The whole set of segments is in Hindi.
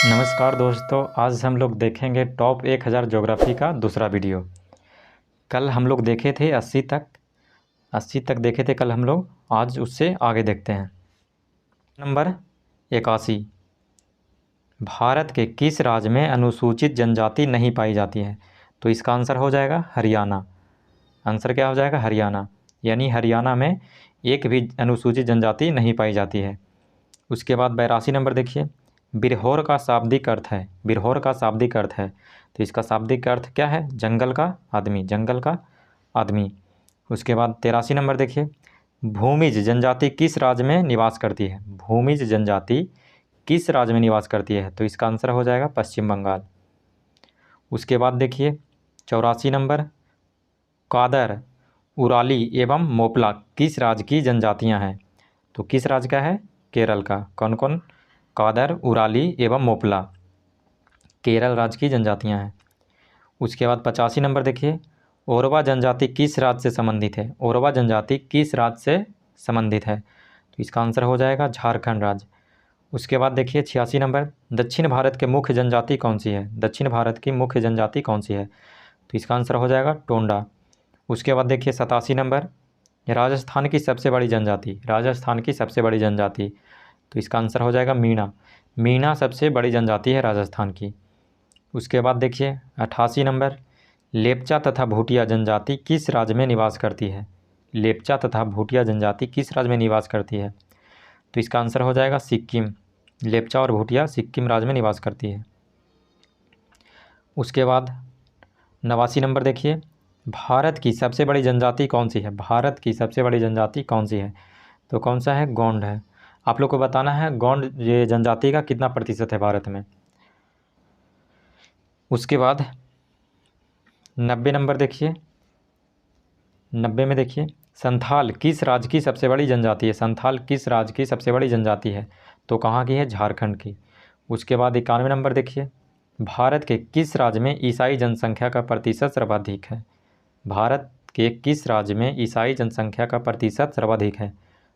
नमस्कार दोस्तों, आज हम लोग देखेंगे टॉप 1000 ज्योग्राफी का दूसरा वीडियो। कल हम लोग देखे थे 80 तक देखे थे कल हम लोग। आज उससे आगे देखते हैं। नंबर 81, भारत के किस राज्य में अनुसूचित जनजाति नहीं पाई जाती है? तो इसका आंसर हो जाएगा हरियाणा। आंसर क्या हो जाएगा? हरियाणा। यानी हरियाणा में एक भी अनुसूचित जनजाति नहीं पाई जाती है। उसके बाद 82 नंबर देखिए, बिरहोर का शाब्दिक अर्थ है। बिरहोर का शाब्दिक अर्थ है, तो इसका शाब्दिक अर्थ क्या है? जंगल का आदमी, जंगल का आदमी। उसके बाद 83 नंबर देखिए, भूमिज जनजाति किस राज्य में निवास करती है? भूमिज जनजाति किस राज्य में निवास करती है? तो इसका आंसर हो जाएगा पश्चिम बंगाल। उसके बाद देखिए 84 नंबर, कादर, उराली एवं मोपला किस राज्य की जनजातियां हैं? तो किस राज्य का है? केरल का। कौन कौन? कादर, उराली एवं मोपला केरल राज्य की जनजातियां हैं। उसके बाद 85 नंबर देखिए, ओरवा जनजाति किस राज्य से संबंधित है? ओरवा जनजाति किस राज्य से संबंधित है? तो इसका आंसर हो जाएगा झारखंड राज्य। उसके बाद देखिए 86 नंबर, दक्षिण भारत के मुख्य जनजाति कौन सी है? दक्षिण भारत की मुख्य जनजाति कौन सी है? तो इसका आंसर हो जाएगा टोंडा। उसके बाद देखिए 87 नंबर, राजस्थान की सबसे बड़ी जनजाति, राजस्थान की सबसे बड़ी जनजाति, तो इसका आंसर हो जाएगा मीणा। मीणा सबसे बड़ी जनजाति है राजस्थान की। उसके बाद देखिए 88 नंबर, लेपचा तथा भूटिया जनजाति किस राज्य में निवास करती है? लेपचा तथा भूटिया जनजाति किस राज्य में निवास करती है? तो इसका आंसर हो जाएगा सिक्किम। लेपचा और भूटिया सिक्किम राज्य में निवास करती है। उसके बाद 89 नंबर देखिए, भारत की सबसे बड़ी जनजाति कौन सी है? भारत की सबसे बड़ी जनजाति कौन सी है? तो कौन सा है? गोंड है। आप लोग को बताना है गोंड ये जनजाति का कितना प्रतिशत है भारत में। उसके बाद 90 नंबर देखिए, 90 में देखिए, संथाल किस राज्य की सबसे बड़ी जनजाति है? संथाल किस राज्य की सबसे बड़ी जनजाति है? तो कहाँ की है? झारखंड की। उसके बाद 91 नंबर देखिए, भारत के किस राज्य में ईसाई जनसंख्या का प्रतिशत सर्वाधिक है? भारत के किस राज्य में ईसाई जनसंख्या का प्रतिशत सर्वाधिक है?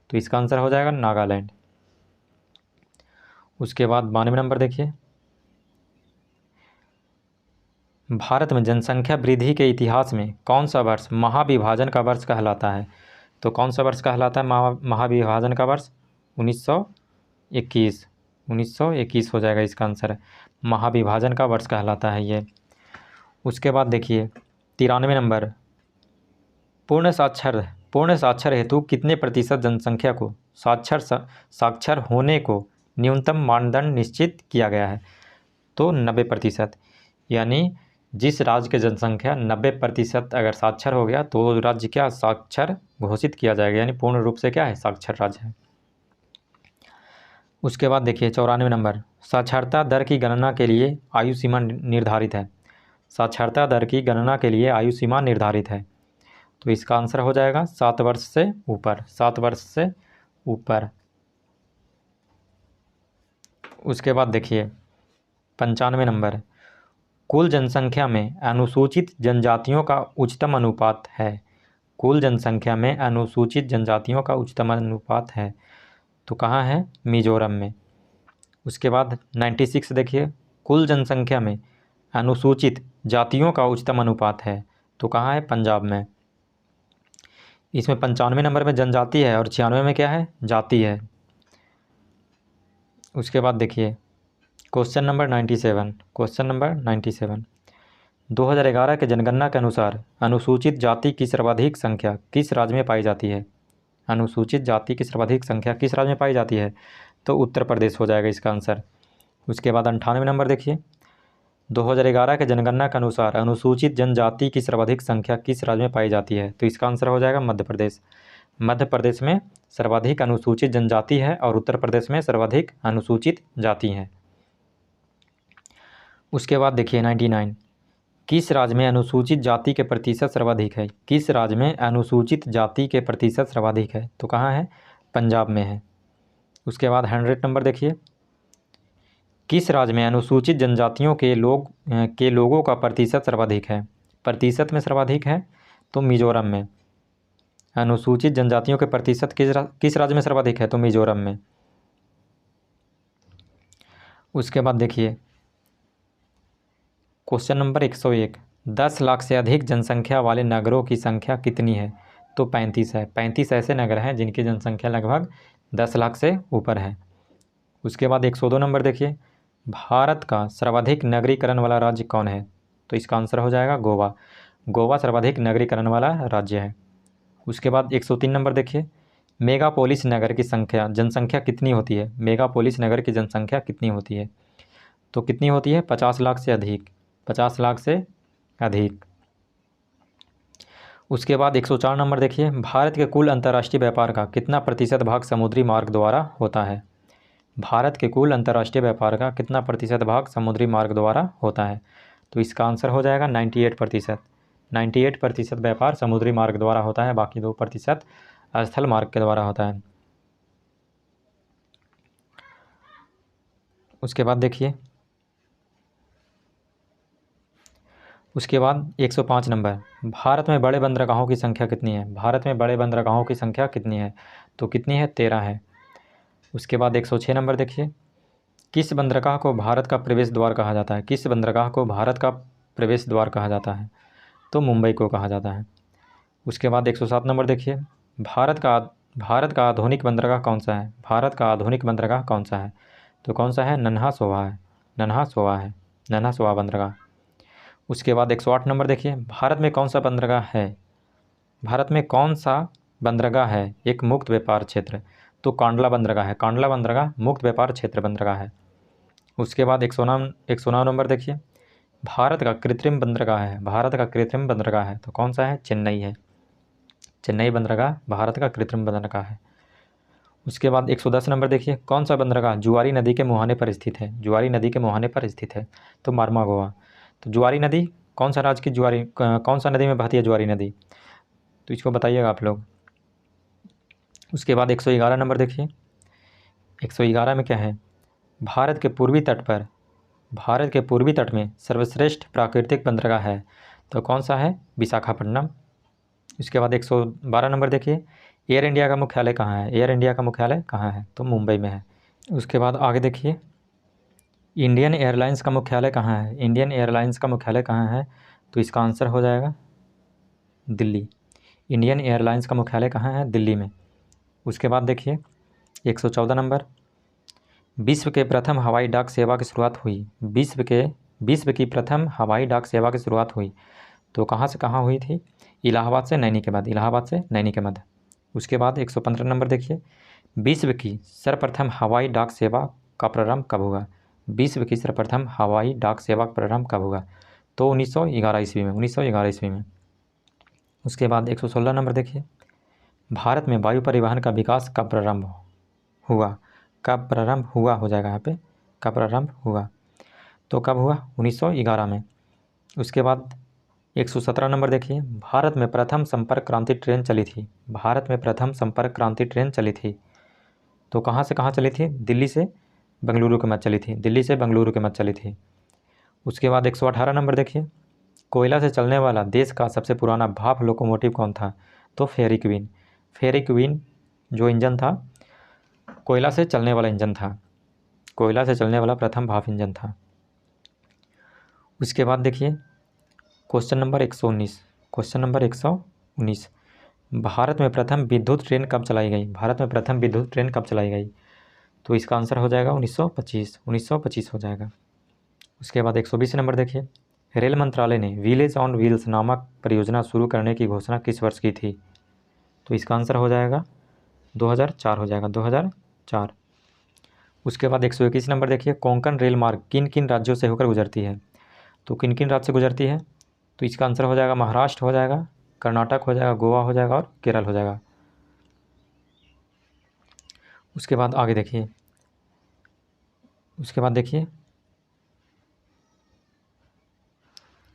तो इसका आंसर हो जाएगा नागालैंड। उसके बाद 92 नंबर देखिए, भारत में जनसंख्या वृद्धि के इतिहास में कौन सा वर्ष महाविभाजन का वर्ष कहलाता है? तो कौन सा वर्ष कहलाता है महाविभाजन का वर्ष? 1921। 1921 हो जाएगा इसका आंसर। महाविभाजन का वर्ष कहलाता है ये। उसके बाद देखिए 93 नंबर, पूर्ण साक्षर हेतु कितने प्रतिशत जनसंख्या को साक्षर होने को न्यूनतम मानदंड निश्चित किया गया है? तो 90%। यानी जिस राज्य की जनसंख्या 90% अगर साक्षर हो गया तो राज्य क्या साक्षर घोषित किया जाएगा, यानी पूर्ण रूप से क्या है? साक्षर राज्य है। उसके बाद देखिए 94 नंबर, साक्षरता दर की गणना के लिए आयु सीमा निर्धारित है। साक्षरता दर की गणना के लिए आयु सीमा निर्धारित है, तो इसका आंसर हो जाएगा 7 वर्ष से ऊपर। 7 वर्ष से ऊपर। उसके बाद देखिए 95 नंबर, कुल जनसंख्या में अनुसूचित जनजातियों का उच्चतम अनुपात है। कुल जनसंख्या में अनुसूचित जनजातियों का उच्चतम अनुपात है, तो कहाँ है? मिजोरम में। उसके बाद 96 देखिए, कुल जनसंख्या में अनुसूचित जातियों का उच्चतम अनुपात है, तो कहाँ है? पंजाब में। इसमें 95 नंबर में जनजाति है और 96 में क्या है? जाति है। उसके बाद देखिए क्वेश्चन नंबर 97। क्वेश्चन नंबर 97, 2011 के जनगणना के अनुसार अनुसूचित जाति की सर्वाधिक संख्या किस राज्य में पाई जाती है? अनुसूचित जाति की सर्वाधिक संख्या किस राज्य में पाई जाती है? तो उत्तर प्रदेश हो जाएगा इसका आंसर। उसके बाद 98 नंबर देखिए, 2011 के जनगणना के अनुसार अनुसूचित जनजाति की सर्वाधिक संख्या किस राज्य में पाई जाती है? तो इसका आंसर हो जाएगा मध्य प्रदेश। मध्य प्रदेश में सर्वाधिक अनुसूचित जनजाति है और उत्तर प्रदेश में सर्वाधिक अनुसूचित जाति हैं। उसके बाद देखिए 99, किस राज्य में अनुसूचित जाति के प्रतिशत सर्वाधिक है? किस राज्य में अनुसूचित जाति के प्रतिशत सर्वाधिक है? तो कहाँ है? पंजाब में है। उसके बाद 100 नंबर देखिए, किस राज्य में अनुसूचित जनजातियों के लोगों का प्रतिशत सर्वाधिक है? प्रतिशत में सर्वाधिक है तो मिजोरम में। अनुसूचित जनजातियों के प्रतिशत किस राज्य में सर्वाधिक है? तो मिजोरम में। उसके बाद देखिए क्वेश्चन नंबर 101, 10 लाख से अधिक जनसंख्या वाले नगरों की संख्या कितनी है? तो 35 है। 35 ऐसे नगर हैं जिनकी जनसंख्या लगभग 10 लाख से ऊपर है। उसके बाद 102 नंबर देखिए, भारत का सर्वाधिक नगरीकरण वाला राज्य कौन है? तो इसका आंसर हो जाएगा गोवा। गोवा सर्वाधिक नगरीकरण वाला राज्य है। उसके बाद 103 नंबर देखिए, मेगापोलिस नगर की जनसंख्या कितनी होती है? मेगापोलिस नगर की जनसंख्या कितनी होती है? तो कितनी होती है? 50 लाख से अधिक। 50 लाख से अधिक। उसके बाद 104 नंबर देखिए, भारत के कुल अंतर्राष्ट्रीय व्यापार का कितना प्रतिशत भाग समुद्री मार्ग द्वारा होता है? भारत के कुल अंतर्राष्ट्रीय व्यापार का कितना प्रतिशत भाग समुद्री मार्ग द्वारा होता है? तो इसका आंसर हो जाएगा 98%। 98% व्यापार समुद्री मार्ग द्वारा होता है, बाकी 2% स्थल मार्ग के द्वारा होता है। उसके बाद देखिए, उसके बाद 105 नंबर, भारत में बड़े बंदरगाहों की संख्या कितनी है? भारत में बड़े बंदरगाहों की संख्या कितनी है? तो कितनी है? 13 है। उसके बाद 106 नंबर देखिए, किस बंदरगाह को भारत का प्रवेश द्वार कहा जाता है? किस बंदरगाह को भारत का प्रवेश द्वार कहा जाता है? तो मुंबई को कहा जाता है। उसके बाद 107 नंबर देखिए, भारत का आधुनिक बंदरगाह कौन सा है? भारत का आधुनिक बंदरगाह कौन सा है? तो कौन सा है? नन्हा सोवा है। नन्हा सोवा है। नन्हा सोवा बंदरगाह। उसके बाद 108 नंबर देखिए, भारत में कौन सा बंदरगाह है? भारत में कौन सा बंदरगाह है एक मुक्त व्यापार क्षेत्र? तो कांडला बंदरगाह है। कांडला बंदरगाह मुक्त व्यापार क्षेत्र बंदरगाह है। उसके बाद 109 नंबर देखिए, भारत का कृत्रिम बंदरगाह है। भारत का कृत्रिम बंदरगाह है तो कौन सा है? चेन्नई है। चेन्नई बंदरगाह भारत का कृत्रिम बंदरगाह है। उसके बाद 110 नंबर देखिए, कौन सा बंदरगाह जुआरी नदी के मुहाने पर स्थित है? जुआरी नदी के मुहाने पर स्थित है तो मार्मागोआ। तो जुआरी नदी कौन सा राज्य की कौन सा नदी में बहती है जुआरी नदी? तो इसको बताइएगा आप लोग। उसके बाद 111 नंबर देखिए, 111 में क्या है? भारत के पूर्वी तट पर, भारत के पूर्वी तट में सर्वश्रेष्ठ प्राकृतिक बंदरगाह है तो कौन सा है? विशाखापट्टनम। इसके बाद 112 नंबर देखिए, एयर इंडिया का मुख्यालय कहाँ है? एयर इंडिया का मुख्यालय कहाँ है? तो मुंबई में है। उसके बाद आगे देखिए, इंडियन एयरलाइंस का मुख्यालय कहाँ है? इंडियन एयरलाइंस का मुख्यालय कहाँ है? तो इसका आंसर हो जाएगा दिल्ली। इंडियन एयरलाइंस का मुख्यालय कहाँ है? दिल्ली में। उसके बाद देखिए 114 नंबर, विश्व के प्रथम हवाई डाक सेवा की शुरुआत हुई। विश्व की प्रथम हवाई डाक सेवा की शुरुआत हुई तो कहाँ से कहाँ हुई थी? इलाहाबाद से नैनी के मध्य। इलाहाबाद से नैनी के मध्य। उसके बाद 115 नंबर देखिए, विश्व की सर्वप्रथम हवाई डाक सेवा का प्रारंभ कब हुआ? विश्व की सर्वप्रथम हवाई डाक सेवा का प्रारंभ कब हुआ? तो 1911 ईस्वी में। 1911 ईस्वी में। उसके बाद 116 नंबर देखिए, भारत में वायु परिवहन का विकास कब प्रारंभ हुआ? कब प्रारंभ हुआ हो जाएगा यहाँ पे, कब प्रारंभ हुआ? तो कब हुआ? 1911 में। उसके बाद 117 नंबर देखिए, भारत में प्रथम संपर्क क्रांति ट्रेन चली थी। भारत में प्रथम संपर्क क्रांति ट्रेन चली थी तो कहाँ से कहाँ चली थी? दिल्ली से बेंगलुरु के मध्य चली थी। दिल्ली से बेंगलुरु के मध्य चली थी। उसके बाद 118 नंबर देखिए, कोयला से चलने वाला देश का सबसे पुराना भाप लोकोमोटिव कौन था? तो फेरी क्वीन। फेरी क्वीन जो इंजन था, कोयला से चलने वाला इंजन था। कोयला से चलने वाला प्रथम भाप इंजन था। उसके बाद देखिए question number 119। Question number 119, Bharat में प्रथम विद्युत ट्रेन कब चलाई गई? भारत में प्रथम विद्युत ट्रेन कब चलाई गई? तो इसका आंसर हो जाएगा 1925। 1925 हो जाएगा। उसके बाद 120 नंबर देखिए, रेल मंत्रालय ने व्हील्स ऑन व्हील्स नामक परियोजना शुरू करने की घोषणा किस वर्ष की थी? तो इसका आंसर हो जाएगा 2004 हो जाएगा। 2004। उसके बाद 121 नंबर देखिए, कोंकण रेल मार्ग किन किन राज्यों से होकर गुजरती है? तो किन किन राज्य से गुजरती है? तो इसका आंसर हो जाएगा महाराष्ट्र हो जाएगा, कर्नाटक हो जाएगा, गोवा हो जाएगा और केरल हो जाएगा। उसके बाद आगे देखिए, उसके बाद देखिए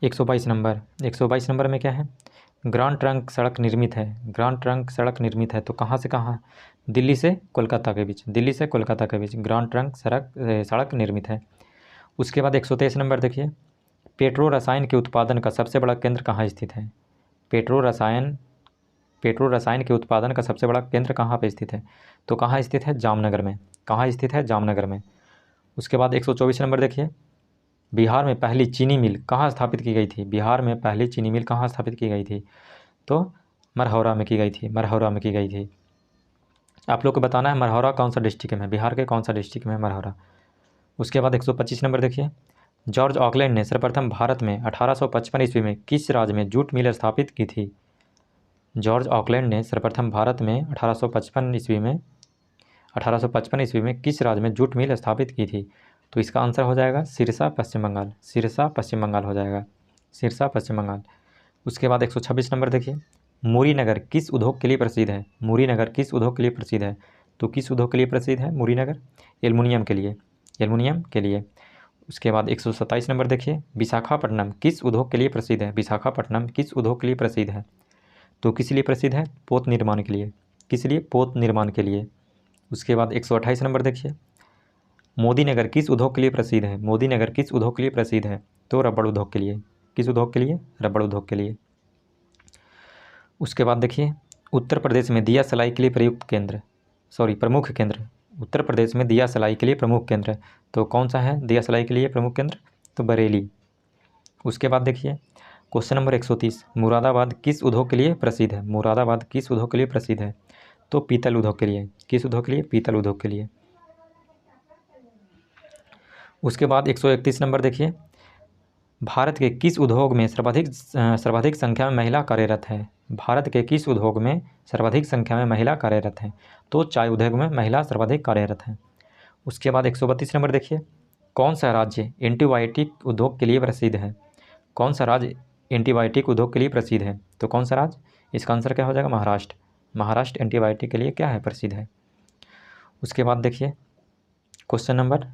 122 नंबर। 122 नंबर में क्या है? ग्रांड ट्रंक सड़क निर्मित है। ग्रांड ट्रंक सड़क निर्मित है तो कहाँ से कहाँ? दिल्ली से कोलकाता के बीच। दिल्ली से कोलकाता के बीच ग्रांड ट्रंक सड़क निर्मित है। उसके बाद 123 नंबर देखिए, पेट्रो रसायन के उत्पादन का सबसे बड़ा केंद्र कहाँ स्थित है? पेट्रो रसायन के उत्पादन का सबसे बड़ा केंद्र कहाँ पर स्थित है? तो कहाँ स्थित है? जामनगर में। कहाँ स्थित है? जामनगर में। उसके बाद 124 नंबर देखिए, बिहार में पहली चीनी मिल कहाँ स्थापित की गई थी? बिहार में पहली चीनी मिल कहाँ स्थापित की गई थी? तो मरहौरा में की गई थी, मरहौरा में की गई थी। आप लोग को बताना है मरहौरा कौन सा डिस्ट्रिक्ट में है, बिहार के कौन सा डिस्ट्रिक्ट में है मरहौरा। उसके बाद 125 नंबर देखिए, जॉर्ज ऑकलैंड ने सर्वप्रथम भारत में 1855 ईस्वी में किस राज्य में जूट मिल स्थापित की थी? जॉर्ज ऑकलैंड ने सर्वप्रथम भारत में 1855 ईस्वी में किस राज्य में जूट मिल स्थापित की थी? तो इसका आंसर हो जाएगा सिरसा, पश्चिम बंगाल। सिरसा, पश्चिम बंगाल हो जाएगा, सिरसा, पश्चिम बंगाल। उसके बाद 126 नंबर देखिए, मुरी नगर किस उद्योग के लिए प्रसिद्ध है? मुरी नगर किस उद्योग के लिए प्रसिद्ध है? तो किस उद्योग के लिए प्रसिद्ध है मुरी नगर? एल्युमिनियम के लिए, एल्युमिनियम के लिए। उसके बाद 127 नंबर देखिए, विशाखापट्टनम किस उद्योग के लिए प्रसिद्ध है? विशाखापट्टनम किस उद्योग के लिए प्रसिद्ध है? तो किस लिए प्रसिद्ध है? पोत निर्माण के लिए। किस लिए? पोत निर्माण के लिए। उसके बाद 128 नंबर देखिए, मोदी नगर किस उद्योग के लिए प्रसिद्ध है? मोदी नगर किस उद्योग के लिए प्रसिद्ध है? तो रबड़ उद्योग के लिए। किस उद्योग के लिए? रबड़ उद्योग के लिए। उसके बाद देखिए, उत्तर प्रदेश में दिया सलाई के लिए प्रमुख केंद्र, उत्तर प्रदेश में दिया सलाई के लिए प्रमुख केंद्र, तो कौन सा है दिया सलाई के लिए प्रमुख केंद्र? तो बरेली। उसके बाद देखिए, क्वेश्चन नंबर 130, मुरादाबाद किस उद्योग के लिए प्रसिद्ध है? मुरादाबाद किस उद्योग के लिए प्रसिद्ध है? तो पीतल उद्योग के लिए। किस उद्योग के लिए? पीतल उद्योग के लिए। उसके बाद 131 नंबर देखिए, भारत के किस उद्योग में सर्वाधिक संख्या में महिला कार्यरत है? भारत के किस उद्योग में सर्वाधिक संख्या में महिला कार्यरत है? तो चाय उद्योग में महिला सर्वाधिक कार्यरत है। उसके बाद 132 नंबर देखिए, कौन सा राज्य एंटीबायोटिक उद्योग के लिए प्रसिद्ध है? कौन सा राज्य एंटीबायोटिक उद्योग के लिए प्रसिद्ध है? तो कौन सा राज्य? इसका आंसर क्या हो जाएगा? महाराष्ट्र। महाराष्ट्र एंटीबायोटिक के लिए क्या है? प्रसिद्ध है। उसके बाद देखिए, क्वेश्चन नंबर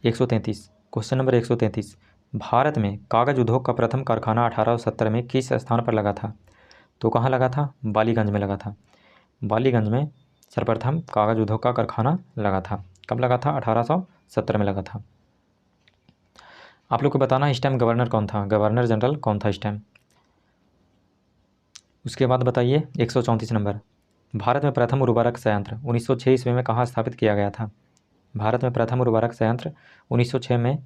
133, भारत में कागज उद्योग का प्रथम कारखाना 1870 में किस स्थान पर लगा था? तो कहाँ लगा था? बालीगंज में लगा था। बालीगंज में सर्वप्रथम कागज उद्योग का कारखाना लगा था। कब लगा था? 1870 में लगा था। आप लोग को बताना इस टाइम गवर्नर कौन था, गवर्नर जनरल कौन था इस टाइम। उसके बाद बताइए 134 नंबर, भारत में प्रथम उर्वरक संयंत्र 1906 ईस्वी में कहाँ स्थापित किया गया था? भारत में प्रथम उर्वरक संयंत्र 1906 में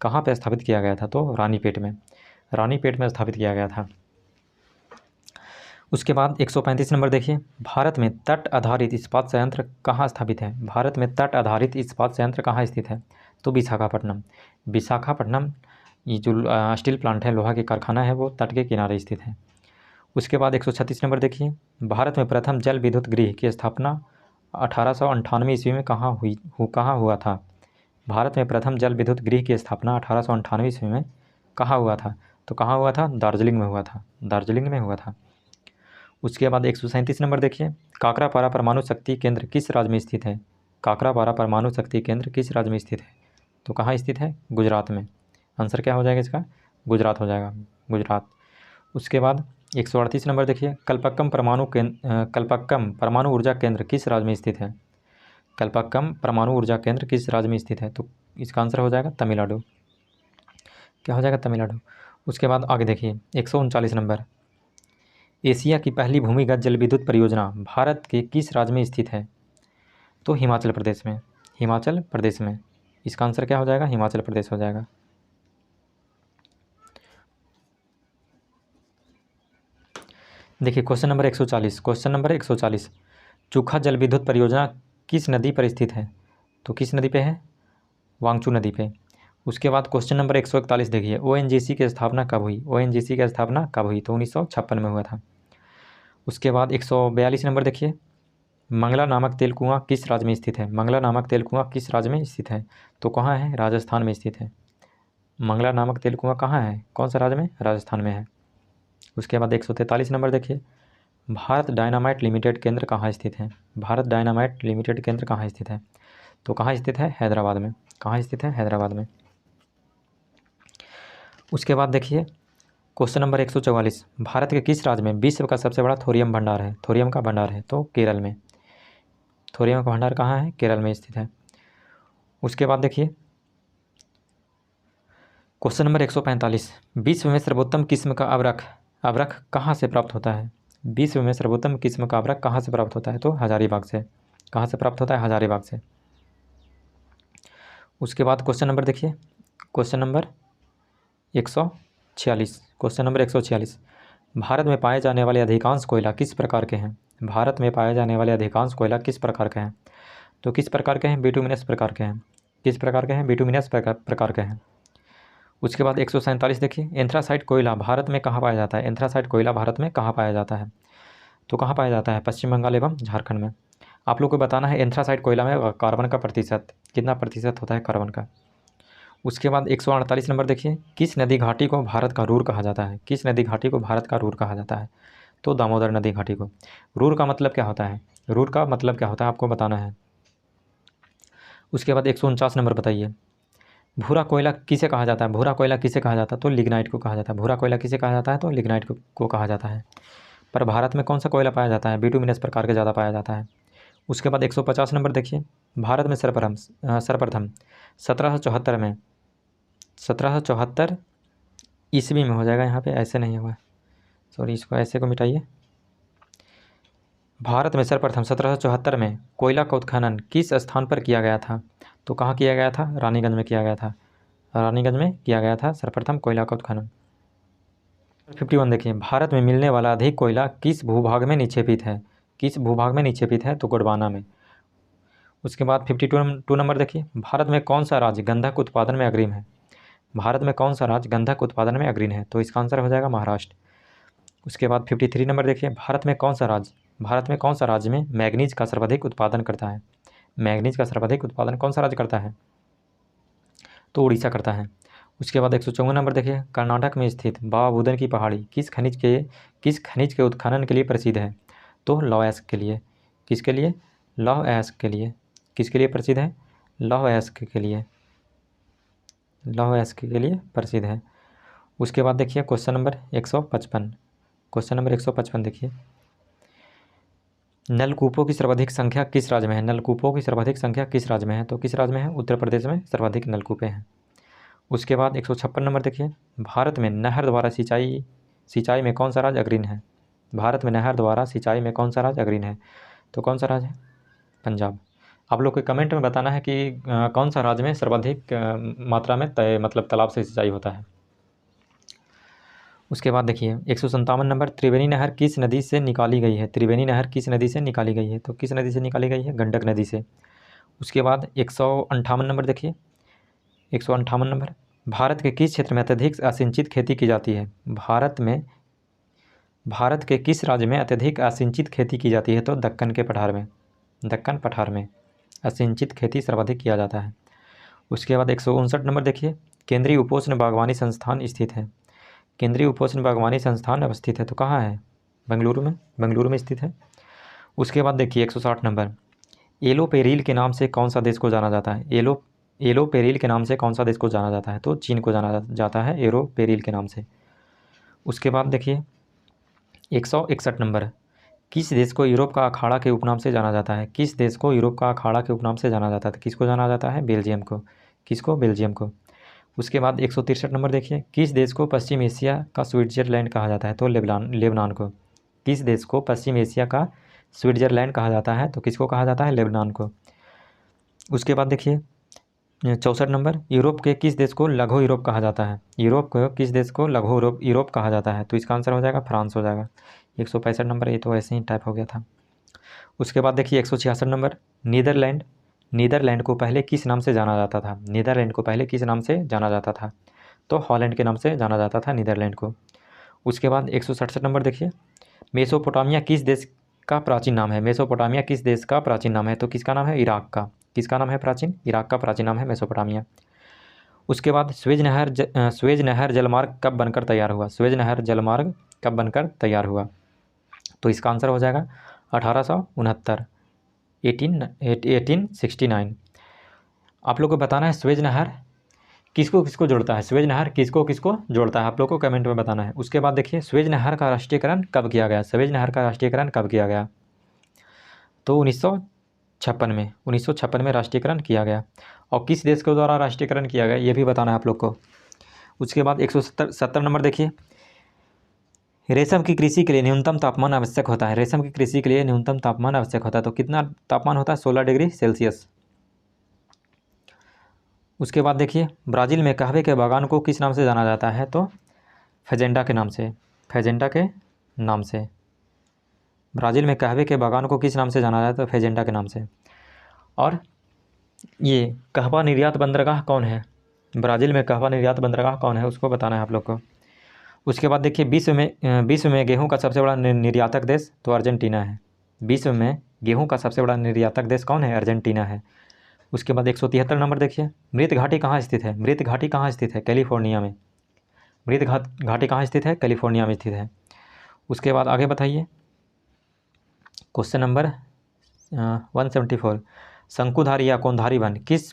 कहाँ पर स्थापित किया गया था? तो रानीपेट में, रानीपेट में स्थापित किया गया था। उसके बाद 135 नंबर देखिए, भारत में तट आधारित इस्पात संयंत्र कहाँ स्थापित है? भारत में तट आधारित इस्पात संयंत्र कहाँ स्थित है? तो विशाखापट्टनम। विशाखापट्टनम ये जो स्टील प्लांट है, लोहा के कारखाना है, वो तट के किनारे स्थित है। उसके बाद 136 नंबर देखिए, भारत में प्रथम जल विद्युत गृह की स्थापना 1898 ईस्वी में कहाँ हुआ था? भारत में प्रथम जल विद्युत गृह की स्थापना 1898 ईस्वी में कहाँ हुआ था? तो कहाँ हुआ था? दार्जिलिंग में हुआ था, दार्जिलिंग में हुआ था। उसके बाद 137 नंबर देखिए, काकरापारा परमाणु शक्ति केंद्र किस राज्य में स्थित है? काकरापारा परमाणु शक्ति केंद्र किस राज्य में स्थित है? तो कहाँ स्थित है? गुजरात में। आंसर क्या हो जाएगा इसका? गुजरात हो जाएगा, गुजरात। उसके बाद 138 नंबर देखिए, कल्पक्कम परमाणु ऊर्जा केंद्र किस राज्य में स्थित है? कल्पक्कम परमाणु ऊर्जा केंद्र किस राज्य में स्थित है? तो इसका आंसर हो जाएगा तमिलनाडु। क्या हो जाएगा? तमिलनाडु। उसके बाद आगे देखिए 139 नंबर, एशिया की पहली भूमिगत जल विद्युत परियोजना भारत के किस राज्य में स्थित है? तो हिमाचल प्रदेश में, हिमाचल प्रदेश में। इसका आंसर क्या हो जाएगा? हिमाचल प्रदेश हो जाएगा। देखिए क्वेश्चन नंबर 140, चूखा जल विद्युत परियोजना किस नदी पर स्थित है? तो किस नदी पे है? वांगचू नदी पे। उसके बाद क्वेश्चन नंबर 141 देखिए, ओएनजीसी की स्थापना कब हुई? ओएनजीसी की स्थापना कब हुई? तो 1956 में हुआ था। उसके बाद 142 नंबर देखिए, मंगला नामक तेल कुआं किस राज्य में स्थित है? मंगला नामक तेल कुआं किस राज्य में स्थित है? तो कहाँ है? राजस्थान में स्थित है। मंगला नामक तेल कुआं कहाँ है? कौन सा राज्य में? राजस्थान में है। उसके बाद 143 नंबर देखिए, भारत डायनामाइट लिमिटेड केंद्र कहाँ स्थित है? भारत डायनामाइट लिमिटेड केंद्र कहाँ स्थित है? तो कहाँ स्थित है? हैदराबाद में। कहाँ स्थित है? हैदराबाद में। उसके बाद देखिए क्वेश्चन नंबर 144, भारत के किस राज्य में विश्व का सबसे बड़ा थोरियम भंडार है? थोरियम का भंडार है तो केरल में। थोरियम का भंडार कहाँ है? केरल में स्थित है। उसके बाद देखिए क्वेश्चन नंबर 145, विश्व में सर्वोत्तम किस्म का अवरख कहाँ से प्राप्त होता है? विश्व में सर्वोत्तम किस्म का अवरख कहाँ से प्राप्त होता है? तो हजारीबाग से। कहाँ से प्राप्त होता है? हजारीबाग से। उसके बाद क्वेश्चन नंबर देखिए, question number 146, question number 146, Bharat में पाए जाने वाले अधिकांश कोयला किस प्रकार के हैं? भारत में पाए जाने वाले अधिकांश कोयला किस प्रकार के हैं? तो किस प्रकार के हैं? बिटुमिनस प्रकार के हैं। किस प्रकार के हैं? बिटुमिनस प्रकार के हैं। उसके बाद 147 देखिए, एंथ्रासाइट कोयला भारत में कहाँ पाया जाता है? एंथ्रासाइट कोयला भारत में कहाँ पाया जाता है? तो कहाँ पाया जाता है? पश्चिम बंगाल एवं झारखंड में। आप लोग को बताना है एंथ्रासाइट कोयला में कार्बन का प्रतिशत कितना प्रतिशत होता है कार्बन का। उसके बाद 148 नंबर देखिए, किस नदी घाटी को भारत का रूर कहा जाता है? किस नदी घाटी को भारत का रूर कहा जाता है? तो दामोदर नदी घाटी को। रूर का मतलब क्या होता है? रूर का मतलब क्या होता है आपको बताना है। उसके बाद 149 नंबर बताइए, भूरा कोयला किसे कहा जाता है? भूरा कोयला किसे कहा जाता है? तो लिग्नाइट को कहा जाता है। भूरा कोयला किसे कहा जाता है? तो लिग्नाइट को कहा जाता है। पर भारत में कौन सा कोयला पाया जाता है? बिटुमिनस प्रकार के ज़्यादा पाया जाता है। उसके बाद 150 नंबर देखिए, भारत में सर्वप्रथम 1774 ईस्वी में हो जाएगा, यहाँ पे ऐसे नहीं हुआ, सॉरी, इसको ऐसे को मिटाइए। भारत में सर्वप्रथम 1774 में कोयला का उत्खनन किस स्थान पर किया गया था? तो कहाँ किया गया था? रानीगंज में किया गया था। रानीगंज में किया गया था सर्वप्रथम कोयला का उत्खनन। 51 देखिए, भारत में मिलने वाला अधिक कोयला किस भूभाग में निक्षेपित है? किस भूभाग में निक्षेपित है? तो गोंडवाना में। उसके बाद 52 नंबर देखिए, भारत में कौन सा राज्य गंधक उत्पादन में अग्रिम है? भारत में कौन सा राज्य गंधक उत्पादन में अग्रणी है? तो इसका आंसर हो जाएगा महाराष्ट्र। उसके बाद 53 नंबर देखिए, भारत में कौन सा राज्य में मैग्नीज का सर्वाधिक उत्पादन करता है? मैग्नीज का सर्वाधिक उत्पादन कौन सा राज्य करता है? तो उड़ीसा करता है। उसके बाद 154 नंबर देखिए, कर्नाटक में स्थित बाबा बुदन की पहाड़ी किस खनिज के उत्खनन के लिए प्रसिद्ध है? तो लौह अयस्क के लिए। किसके लिए? लौह अयस्क के लिए। किसके लिए प्रसिद्ध है? लौह अयस्क के लिए। लौह अयस्क के लिए प्रसिद्ध है। उसके बाद देखिए क्वेश्चन नंबर 155, क्वेश्चन नंबर 155 देखिए, नलकूपों की सर्वाधिक संख्या किस राज्य में है? नलकूपों की सर्वाधिक संख्या किस राज्य में है? तो किस राज्य में है? उत्तर प्रदेश में सर्वाधिक नलकूपे हैं। उसके बाद 156 नंबर देखिए, भारत में नहर द्वारा सिंचाई में कौन सा राज्य अग्रणी है? भारत में नहर द्वारा सिंचाई में कौन सा राज्य अग्रणी है? तो कौन सा राज्य है? पंजाब। आप लोग को कमेंट में बताना है कि कौन सा राज्य में सर्वाधिक मात्रा में मतलब तालाब से सिंचाई होता है। उसके बाद देखिए 157 नंबर, त्रिवेणी नहर किस नदी से निकाली गई है? त्रिवेणी नहर किस नदी से निकाली गई है? तो किस नदी से निकाली गई है? गंडक नदी से। उसके बाद 158 नंबर देखिए, 158 नंबर, भारत के किस क्षेत्र में अत्यधिक असिंचित खेती की जाती है? भारत के किस राज्य में अत्यधिक असिंचित खेती की जाती है? तो दक्कन के पठार में। दक्कन पठार में असिंचित खेती सर्वाधिक किया जाता है। उसके बाद 159 नंबर देखिए, केंद्रीय उपोष्ण बागवानी संस्थान स्थित है। केंद्रीय उपोष्ण बागवानी संस्थान अवस्थित है, तो कहाँ है? बेंगलुरु में। बेंगलुरु में स्थित है। उसके बाद देखिए 160 नंबर, एलो पेरिल के नाम से कौन सा देश को जाना जाता है? एलो पेरिल के नाम से कौन सा देश को जाना जाता है? तो चीन को जाना जाता है एलो पेरिल के नाम से। उसके बाद देखिए 161 नंबर, किस देश को यूरोप का अखाड़ा के उपनाम से जाना जाता है? किस देश को यूरोप का अखाड़ा के उपनाम से जाना जाता है? किसको जाना जाता है? बेल्जियम को। किसको? बेल्जियम को। उसके बाद 163 नंबर देखिए, किस देश को पश्चिम एशिया का स्विट्जरलैंड कहा जाता है? तो लेबनान को। किस देश को पश्चिम एशिया का स्विट्जरलैंड कहा जाता है? तो किसको कहा जाता है? लेबनान को। उसके बाद देखिए 64 नंबर, यूरोप के किस देश को लघु यूरोप कहा जाता है? यूरोप को किस देश को लघु यूरोप कहा जाता है? तो इसका आंसर हो जाएगा फ्रांस हो जाएगा। 165 नंबर, ये तो ऐसे ही टाइप हो गया था। उसके बाद देखिए 166 नंबर, नीदरलैंड को पहले किस नाम से जाना जाता था? नीदरलैंड को पहले किस नाम से जाना जाता था? तो हॉलैंड के नाम से जाना जाता था नीदरलैंड को। उसके बाद 167 नंबर देखिए, मेसोपोटामिया किस देश का प्राचीन नाम है? मेसोपोटामिया किस देश का प्राचीन नाम है? तो किसका नाम है? इराक का। किसका नाम है प्राचीन? इराक का प्राचीन नाम है मेसोपोटामिया। उसके बाद स्वेज नहर जलमार्ग कब बनकर तैयार हुआ? स्वेज नहर जलमार्ग कब बनकर तैयार हुआ? तो इसका आंसर हो जाएगा 1869, 1869। आप लोग को बताना है स्वेज नहर किसको किसको जोड़ता है? स्वेज नहर किसको किसको जोड़ता है? आप लोग को कमेंट में बताना है। उसके बाद देखिए स्वेज नहर का राष्ट्रीयकरण कब किया गया? स्वेज नहर का राष्ट्रीयकरण कब किया गया? तो 1956 में राष्ट्रीयकरण किया गया। और किस देश के द्वारा राष्ट्रीयकरण किया गया ये भी बताना है आप लोग को। उसके बाद 170 नंबर देखिए, रेशम की कृषि के लिए न्यूनतम तापमान आवश्यक होता है। रेशम की कृषि के लिए न्यूनतम तापमान आवश्यक होता है, तो कितना तापमान होता है? 16 डिग्री सेल्सियस। उसके बाद देखिए ब्राज़ील में कहवे के बागान को किस नाम से जाना जाता है, तो फेजेंडा के नाम से, फेजेंडा के नाम से। ब्राज़ील में कहवे के बागान को किस नाम से जाना जाता है, तो फेजेंडा के नाम से। और ये कहवा निर्यात बंदरगाह कौन है, ब्राज़ील में कहवा निर्यात बंदरगाह कौन है, उसको बताना है आप लोग को। उसके बाद देखिए विश्व में गेहूं का सबसे बड़ा निर्यातक देश तो अर्जेंटीना है। विश्व में गेहूं का सबसे बड़ा निर्यातक देश कौन है, अर्जेंटीना है। उसके बाद 173 नंबर देखिए, मृत घाटी कहाँ स्थित है, मृत घाटी कहाँ स्थित है, कैलिफोर्निया में। मृत घाटी कहाँ स्थित है, कैलिफोर्निया में स्थित है। उसके बाद आगे बताइए क्वेश्चन नंबर 174, शंकुधारी या कोंधारी वन किस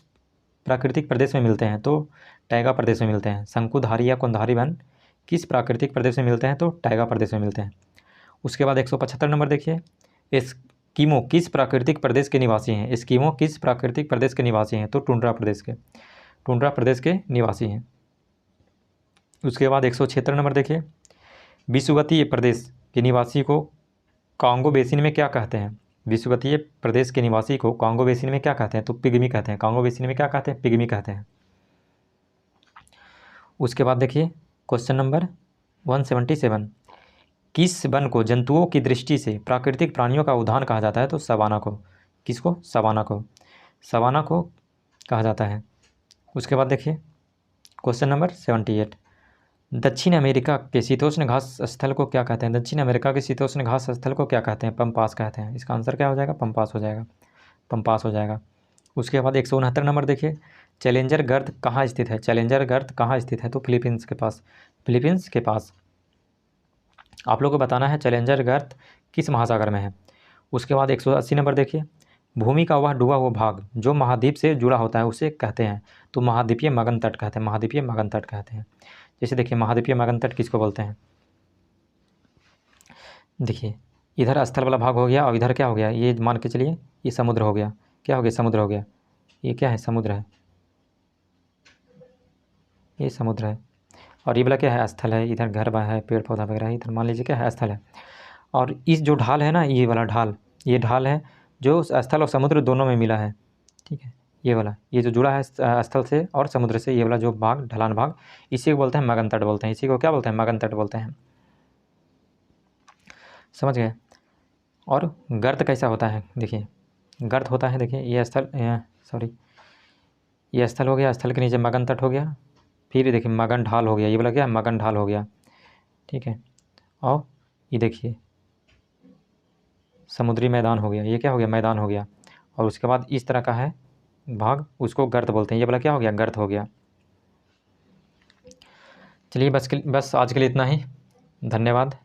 प्राकृतिक प्रदेश में मिलते हैं, तो टैगा प्रदेश में मिलते हैं। शंकुधारी या कोंधारी वन किस प्राकृतिक प्रदेश में मिलते हैं, तो टैगा प्रदेश में मिलते हैं। उसके बाद 175 नंबर देखिए, एस्किमो किस प्राकृतिक प्रदेश के निवासी हैं, एस्किमो किस प्राकृतिक प्रदेश के निवासी हैं, तो टुंड्रा प्रदेश के, टुंड्रा प्रदेश के निवासी हैं। उसके बाद 176 नंबर देखिए, विषुवतीय प्रदेश के निवासी को कांगो बेसिन में क्या कहते हैं, विषुवतीय प्रदेश के निवासी को कांगो बेसिन में क्या कहते हैं, तो पिग्मी कहते हैं। कांगो बेसिन में क्या कहते हैं, पिग्मी कहते हैं। उसके बाद देखिए क्वेश्चन नंबर 177, किस वन को जंतुओं की दृष्टि से प्राकृतिक प्राणियों का उद्यान कहा जाता है, तो सवाना को। किसको, सवाना को, सवाना को कहा जाता है। उसके बाद देखिए क्वेश्चन नंबर 78, दक्षिण अमेरिका के शीतोष्ण घास स्थल को क्या कहते हैं, दक्षिण अमेरिका के शीतोष्ण घास स्थल को क्या कहते हैं, पम्पास कहते हैं। इसका आंसर क्या हो जाएगा, पम्पास हो जाएगा, पम्पास हो जाएगा। उसके बाद 169 नंबर देखिए, चैलेंजर गर्त कहाँ स्थित है, चैलेंजर गर्त कहाँ स्थित है, तो फिलीपींस के पास, फिलीपींस के पास। आप लोग को बताना है चैलेंजर गर्त किस महासागर में है। उसके बाद 180 नंबर देखिए, भूमि का वह डूबा हुआ भाग जो महाद्वीप से जुड़ा होता है उसे कहते हैं, तो महाद्वीपीय मगन तट कहते हैं, महाद्वीपीय मगन तट कहते हैं। जैसे देखिए महाद्वीपीय मगन तट किसको बोलते हैं, देखिए इधर स्थल वाला भाग हो गया और इधर क्या हो गया, ये मान के चलिए ये समुद्र हो गया, क्या हो गया, समुद्र हो गया। ये क्या है, समुद्र है, ये समुद्र है। और ये वाला क्या है, स्थल है, इधर घर बा है, पेड़ पौधा वगैरह है, इधर मान लीजिए क्या है, स्थल है। और इस जो ढाल है ना, ये वाला ढाल, ये ढाल है जो स्थल और समुद्र दोनों में मिला है, ठीक है। ये वाला, ये जो जुड़ा है स्थल से और समुद्र से, ये वाला जो भाग, ढलान भाग, इसी को बोलते हैं मगन तट बोलते हैं, इसी को क्या बोलते हैं, मगन तट बोलते हैं। समझ गए। और गर्त कैसा होता है, देखिए गर्त होता है, देखिए ये स्थल, सॉरी ये स्थल हो गया, स्थल के नीचे मगन तट हो गया, फिर देखिए मगन ढाल हो गया, ये वाला क्या, मगन ढाल हो गया, ठीक है। और ये देखिए समुद्री मैदान हो गया, ये क्या हो गया, मैदान हो गया। और उसके बाद इस तरह का है भाग, उसको गर्त बोलते हैं, ये वाला क्या हो गया, गर्त हो गया। चलिए बस आज के लिए इतना ही, धन्यवाद।